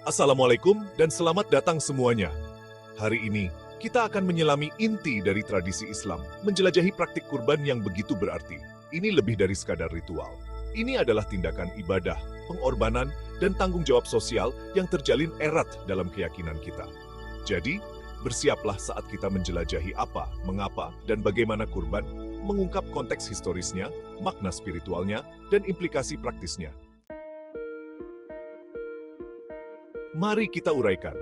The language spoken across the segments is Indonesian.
Assalamualaikum dan selamat datang semuanya. Hari ini, kita akan menyelami inti dari tradisi Islam, menjelajahi praktik kurban yang begitu berarti. Ini lebih dari sekadar ritual. Ini adalah tindakan ibadah, pengorbanan, dan tanggung jawab sosial yang terjalin erat dalam keyakinan kita. Jadi, bersiaplah saat kita menjelajahi apa, mengapa, dan bagaimana kurban, mengungkap konteks historisnya, makna spiritualnya, dan implikasi praktisnya. Mari kita uraikan.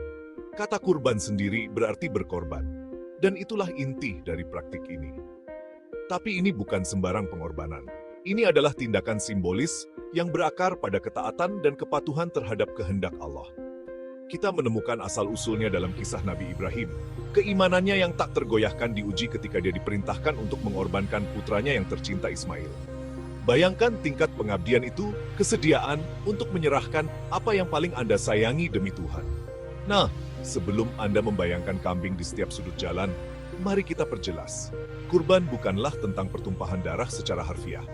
Kata kurban sendiri berarti berkorban. Dan itulah inti dari praktik ini. Tapi ini bukan sembarang pengorbanan. Ini adalah tindakan simbolis yang berakar pada ketaatan dan kepatuhan terhadap kehendak Allah. Kita menemukan asal-usulnya dalam kisah Nabi Ibrahim. Keimanannya yang tak tergoyahkan diuji ketika dia diperintahkan untuk mengorbankan putranya yang tercinta Ismail. Bayangkan tingkat pengabdian itu, kesediaan untuk menyerahkan apa yang paling Anda sayangi demi Tuhan. Nah, sebelum Anda membayangkan kambing di setiap sudut jalan, mari kita perjelas. Kurban bukanlah tentang pertumpahan darah secara harfiah.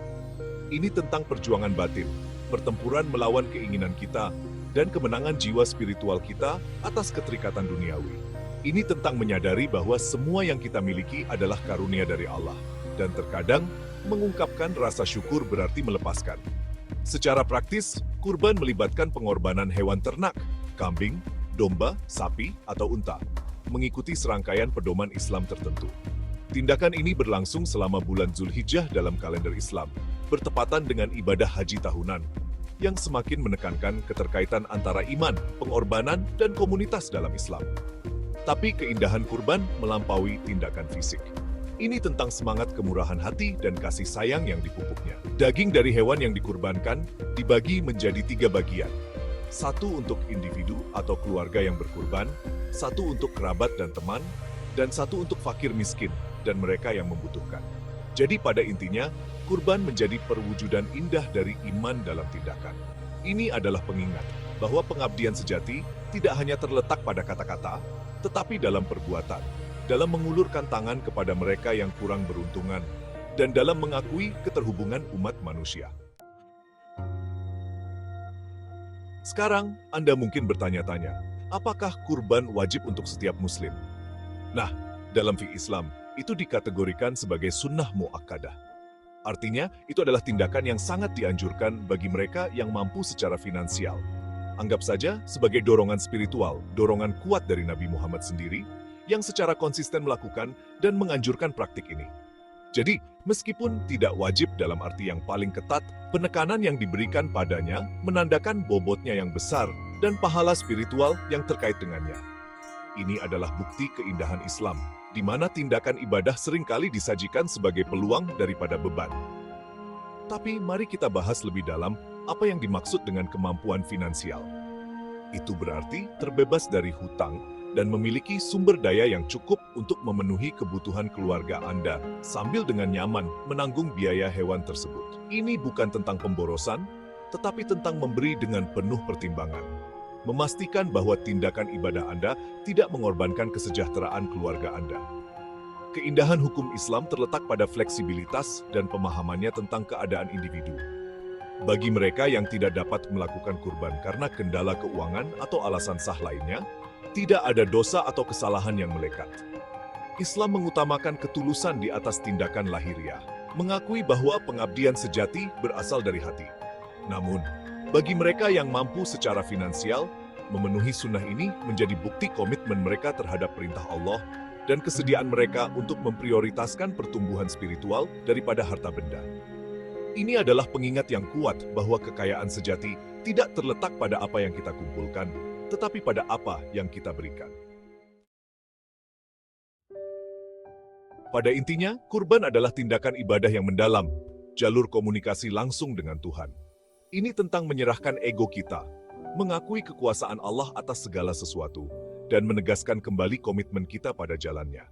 Ini tentang perjuangan batin, pertempuran melawan keinginan kita, dan kemenangan jiwa spiritual kita atas keterikatan duniawi. Ini tentang menyadari bahwa semua yang kita miliki adalah karunia dari Allah, dan terkadang mengungkapkan rasa syukur berarti melepaskan. Secara praktis, kurban melibatkan pengorbanan hewan ternak, kambing, domba, sapi, atau unta, mengikuti serangkaian pedoman Islam tertentu. Tindakan ini berlangsung selama bulan Zulhijjah dalam kalender Islam, bertepatan dengan ibadah haji tahunan, yang semakin menekankan keterkaitan antara iman, pengorbanan, dan komunitas dalam Islam. Tapi keindahan kurban melampaui tindakan fisik. Ini tentang semangat kemurahan hati dan kasih sayang yang dipupuknya. Daging dari hewan yang dikurbankan dibagi menjadi 3 bagian. 1 untuk individu atau keluarga yang berkurban, 1 untuk kerabat dan teman, dan 1 untuk fakir miskin dan mereka yang membutuhkan. Jadi pada intinya, kurban menjadi perwujudan indah dari iman dalam tindakan. Ini adalah pengingat bahwa pengabdian sejati tidak hanya terletak pada kata-kata, tetapi dalam perbuatan, dalam mengulurkan tangan kepada mereka yang kurang beruntungan, dan dalam mengakui keterhubungan umat manusia. Sekarang, Anda mungkin bertanya-tanya, apakah kurban wajib untuk setiap muslim? Nah, dalam fikih Islam, itu dikategorikan sebagai sunnah muakkadah. Artinya, itu adalah tindakan yang sangat dianjurkan bagi mereka yang mampu secara finansial. Anggap saja sebagai dorongan spiritual, dorongan kuat dari Nabi Muhammad sendiri, yang secara konsisten melakukan dan menganjurkan praktik ini. Jadi, meskipun tidak wajib dalam arti yang paling ketat, penekanan yang diberikan padanya menandakan bobotnya yang besar dan pahala spiritual yang terkait dengannya. Ini adalah bukti keindahan Islam, di mana tindakan ibadah seringkali disajikan sebagai peluang daripada beban. Tapi mari kita bahas lebih dalam apa yang dimaksud dengan kemampuan finansial. Itu berarti terbebas dari hutang dan memiliki sumber daya yang cukup untuk memenuhi kebutuhan keluarga Anda sambil dengan nyaman menanggung biaya hewan tersebut. Ini bukan tentang pemborosan, tetapi tentang memberi dengan penuh pertimbangan. Memastikan bahwa tindakan ibadah Anda tidak mengorbankan kesejahteraan keluarga Anda. Keindahan hukum Islam terletak pada fleksibilitas dan pemahamannya tentang keadaan individu. Bagi mereka yang tidak dapat melakukan kurban karena kendala keuangan atau alasan sah lainnya, tidak ada dosa atau kesalahan yang melekat. Islam mengutamakan ketulusan di atas tindakan lahiriah, mengakui bahwa pengabdian sejati berasal dari hati. Namun, bagi mereka yang mampu secara finansial, memenuhi sunnah ini menjadi bukti komitmen mereka terhadap perintah Allah dan kesediaan mereka untuk memprioritaskan pertumbuhan spiritual daripada harta benda. Ini adalah pengingat yang kuat bahwa kekayaan sejati tidak terletak pada apa yang kita kumpulkan, tetapi pada apa yang kita berikan. Pada intinya, kurban adalah tindakan ibadah yang mendalam, jalur komunikasi langsung dengan Tuhan. Ini tentang menyerahkan ego kita, mengakui kekuasaan Allah atas segala sesuatu, dan menegaskan kembali komitmen kita pada jalannya.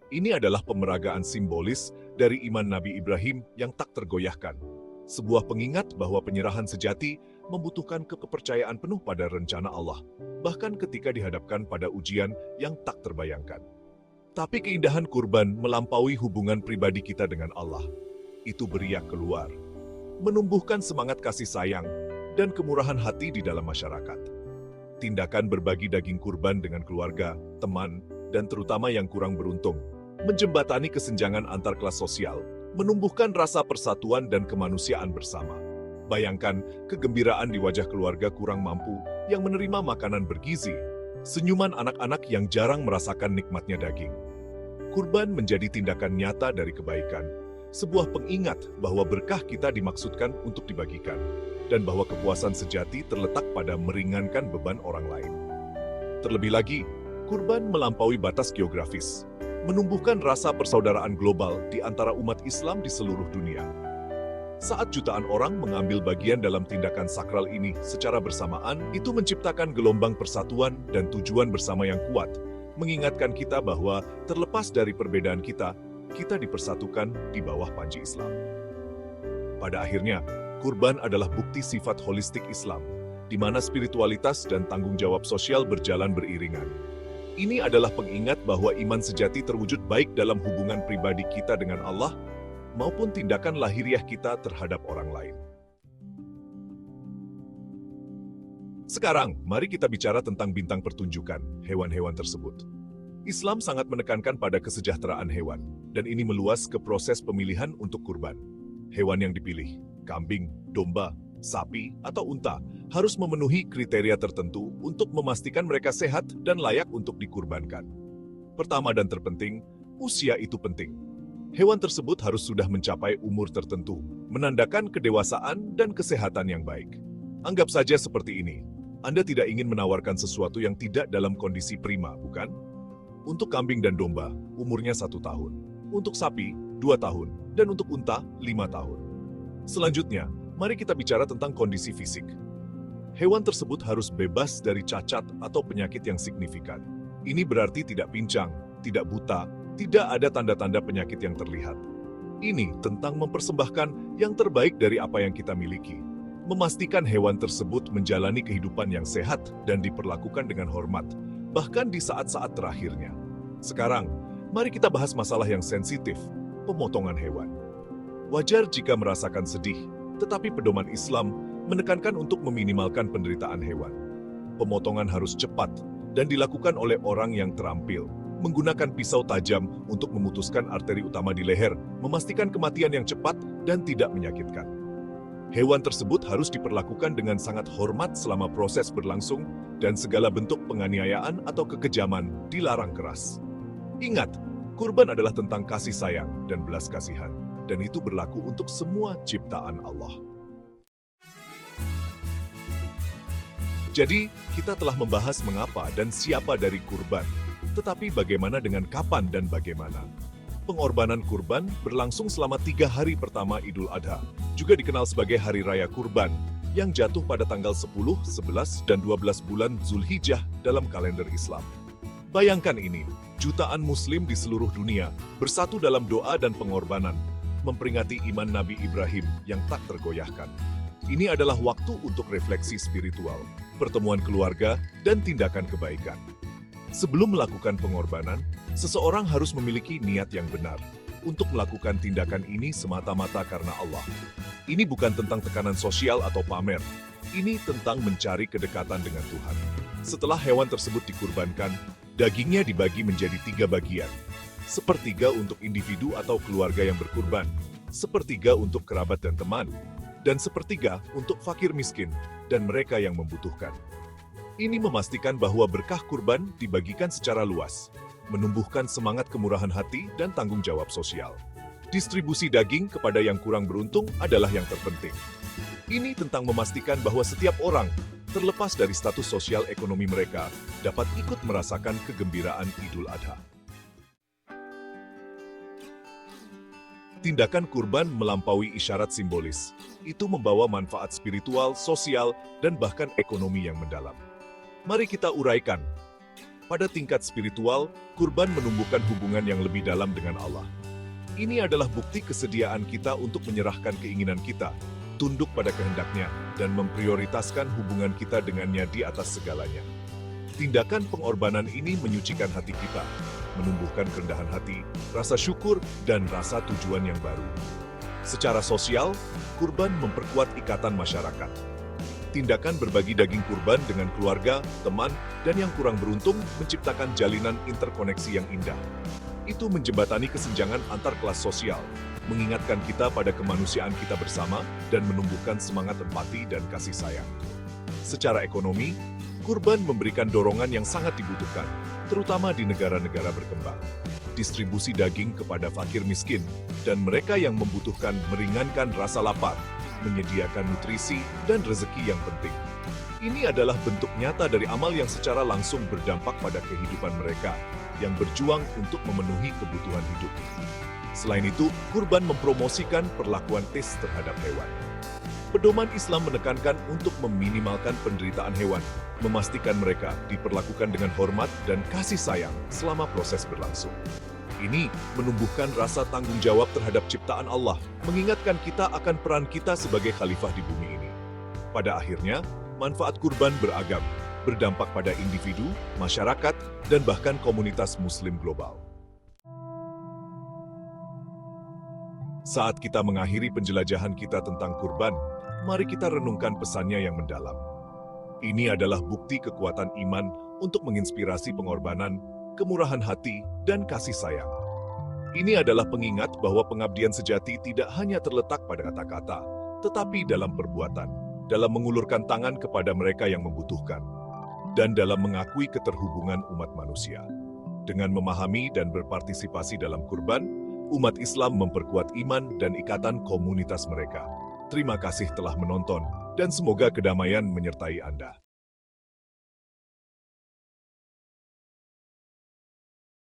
Ini adalah pemeragaan simbolis dari iman Nabi Ibrahim yang tak tergoyahkan. Sebuah pengingat bahwa penyerahan sejati membutuhkan kepercayaan penuh pada rencana Allah, bahkan ketika dihadapkan pada ujian yang tak terbayangkan. Tapi keindahan kurban melampaui hubungan pribadi kita dengan Allah. Itu beriak keluar, menumbuhkan semangat kasih sayang dan kemurahan hati di dalam masyarakat. Tindakan berbagi daging kurban dengan keluarga, teman, dan terutama yang kurang beruntung, menjembatani kesenjangan antar kelas sosial, menumbuhkan rasa persatuan dan kemanusiaan bersama. Bayangkan kegembiraan di wajah keluarga kurang mampu yang menerima makanan bergizi, senyuman anak-anak yang jarang merasakan nikmatnya daging. Kurban menjadi tindakan nyata dari kebaikan, sebuah pengingat bahwa berkah kita dimaksudkan untuk dibagikan, dan bahwa kepuasan sejati terletak pada meringankan beban orang lain. Terlebih lagi, kurban melampaui batas geografis, menumbuhkan rasa persaudaraan global di antara umat Islam di seluruh dunia. Saat jutaan orang mengambil bagian dalam tindakan sakral ini secara bersamaan, itu menciptakan gelombang persatuan dan tujuan bersama yang kuat, mengingatkan kita bahwa terlepas dari perbedaan kita dipersatukan di bawah panji Islam. Pada akhirnya, kurban adalah bukti sifat holistik Islam, di mana spiritualitas dan tanggung jawab sosial berjalan beriringan. Ini adalah pengingat bahwa iman sejati terwujud baik dalam hubungan pribadi kita dengan Allah, maupun tindakan lahiriah kita terhadap orang lain. Sekarang, mari kita bicara tentang bintang pertunjukan, hewan-hewan tersebut. Islam sangat menekankan pada kesejahteraan hewan, dan ini meluas ke proses pemilihan untuk kurban. Hewan yang dipilih, kambing, domba, sapi, atau unta, harus memenuhi kriteria tertentu untuk memastikan mereka sehat dan layak untuk dikurbankan. Pertama dan terpenting, usia itu penting. Hewan tersebut harus sudah mencapai umur tertentu, menandakan kedewasaan dan kesehatan yang baik. Anggap saja seperti ini. Anda tidak ingin menawarkan sesuatu yang tidak dalam kondisi prima, bukan? Untuk kambing dan domba, umurnya 1 tahun. Untuk sapi, 2 tahun. Dan untuk unta, 5 tahun. Selanjutnya, mari kita bicara tentang kondisi fisik. Hewan tersebut harus bebas dari cacat atau penyakit yang signifikan. Ini berarti tidak pincang, tidak buta, tidak ada tanda-tanda penyakit yang terlihat. Ini tentang mempersembahkan yang terbaik dari apa yang kita miliki. Memastikan hewan tersebut menjalani kehidupan yang sehat dan diperlakukan dengan hormat, bahkan di saat-saat terakhirnya. Sekarang, mari kita bahas masalah yang sensitif, pemotongan hewan. Wajar jika merasakan sedih, tetapi pedoman Islam menekankan untuk meminimalkan penderitaan hewan. Pemotongan harus cepat dan dilakukan oleh orang yang terampil, menggunakan pisau tajam untuk memutuskan arteri utama di leher, memastikan kematian yang cepat dan tidak menyakitkan. Hewan tersebut harus diperlakukan dengan sangat hormat selama proses berlangsung, dan segala bentuk penganiayaan atau kekejaman dilarang keras. Ingat, kurban adalah tentang kasih sayang dan belas kasihan, dan itu berlaku untuk semua ciptaan Allah. Jadi, kita telah membahas mengapa dan siapa dari kurban, tetapi bagaimana dengan kapan dan bagaimana. Pengorbanan kurban berlangsung selama 3 hari pertama Idul Adha, juga dikenal sebagai Hari Raya Kurban, yang jatuh pada tanggal 10, 11, dan 12 bulan Zulhijjah dalam kalender Islam. Bayangkan ini, jutaan muslim di seluruh dunia bersatu dalam doa dan pengorbanan, memperingati iman Nabi Ibrahim yang tak tergoyahkan. Ini adalah waktu untuk refleksi spiritual, pertemuan keluarga, dan tindakan kebaikan. Sebelum melakukan pengorbanan, seseorang harus memiliki niat yang benar untuk melakukan tindakan ini semata-mata karena Allah. Ini bukan tentang tekanan sosial atau pamer. Ini tentang mencari kedekatan dengan Tuhan. Setelah hewan tersebut dikurbankan, dagingnya dibagi menjadi 3 bagian. Sepertiga untuk individu atau keluarga yang berkurban, sepertiga untuk kerabat dan teman, dan sepertiga untuk fakir miskin dan mereka yang membutuhkan. Ini memastikan bahwa berkah kurban dibagikan secara luas, menumbuhkan semangat kemurahan hati dan tanggung jawab sosial. Distribusi daging kepada yang kurang beruntung adalah yang terpenting. Ini tentang memastikan bahwa setiap orang, terlepas dari status sosial ekonomi mereka, dapat ikut merasakan kegembiraan Idul Adha. Tindakan kurban melampaui isyarat simbolis. Itu membawa manfaat spiritual, sosial, dan bahkan ekonomi yang mendalam. Mari kita uraikan. Pada tingkat spiritual, kurban menumbuhkan hubungan yang lebih dalam dengan Allah. Ini adalah bukti kesediaan kita untuk menyerahkan keinginan kita, tunduk pada kehendaknya, dan memprioritaskan hubungan kita dengannya di atas segalanya. Tindakan pengorbanan ini menyucikan hati kita, menumbuhkan kerendahan hati, rasa syukur, dan rasa tujuan yang baru. Secara sosial, kurban memperkuat ikatan masyarakat. Tindakan berbagi daging kurban dengan keluarga, teman, dan yang kurang beruntung menciptakan jalinan interkoneksi yang indah. Itu menjembatani kesenjangan antar kelas sosial, mengingatkan kita pada kemanusiaan kita bersama, dan menumbuhkan semangat empati dan kasih sayang. Secara ekonomi, kurban memberikan dorongan yang sangat dibutuhkan, terutama di negara-negara berkembang. Distribusi daging kepada fakir miskin, dan mereka yang membutuhkan meringankan rasa lapar, menyediakan nutrisi dan rezeki yang penting. Ini adalah bentuk nyata dari amal yang secara langsung berdampak pada kehidupan mereka, yang berjuang untuk memenuhi kebutuhan hidup. Selain itu, kurban mempromosikan perlakuan etis terhadap hewan. Pedoman Islam menekankan untuk meminimalkan penderitaan hewan, memastikan mereka diperlakukan dengan hormat dan kasih sayang selama proses berlangsung. Ini menumbuhkan rasa tanggung jawab terhadap ciptaan Allah, mengingatkan kita akan peran kita sebagai khalifah di bumi ini. Pada akhirnya, manfaat kurban beragam, berdampak pada individu, masyarakat, dan bahkan komunitas Muslim global. Saat kita mengakhiri penjelajahan kita tentang kurban, mari kita renungkan pesannya yang mendalam. Ini adalah bukti kekuatan iman untuk menginspirasi pengorbanan, kemurahan hati, dan kasih sayang. Ini adalah pengingat bahwa pengabdian sejati tidak hanya terletak pada kata-kata, tetapi dalam perbuatan, dalam mengulurkan tangan kepada mereka yang membutuhkan, dan dalam mengakui keterhubungan umat manusia. Dengan memahami dan berpartisipasi dalam kurban, umat Islam memperkuat iman dan ikatan komunitas mereka. Terima kasih telah menonton, dan semoga kedamaian menyertai Anda.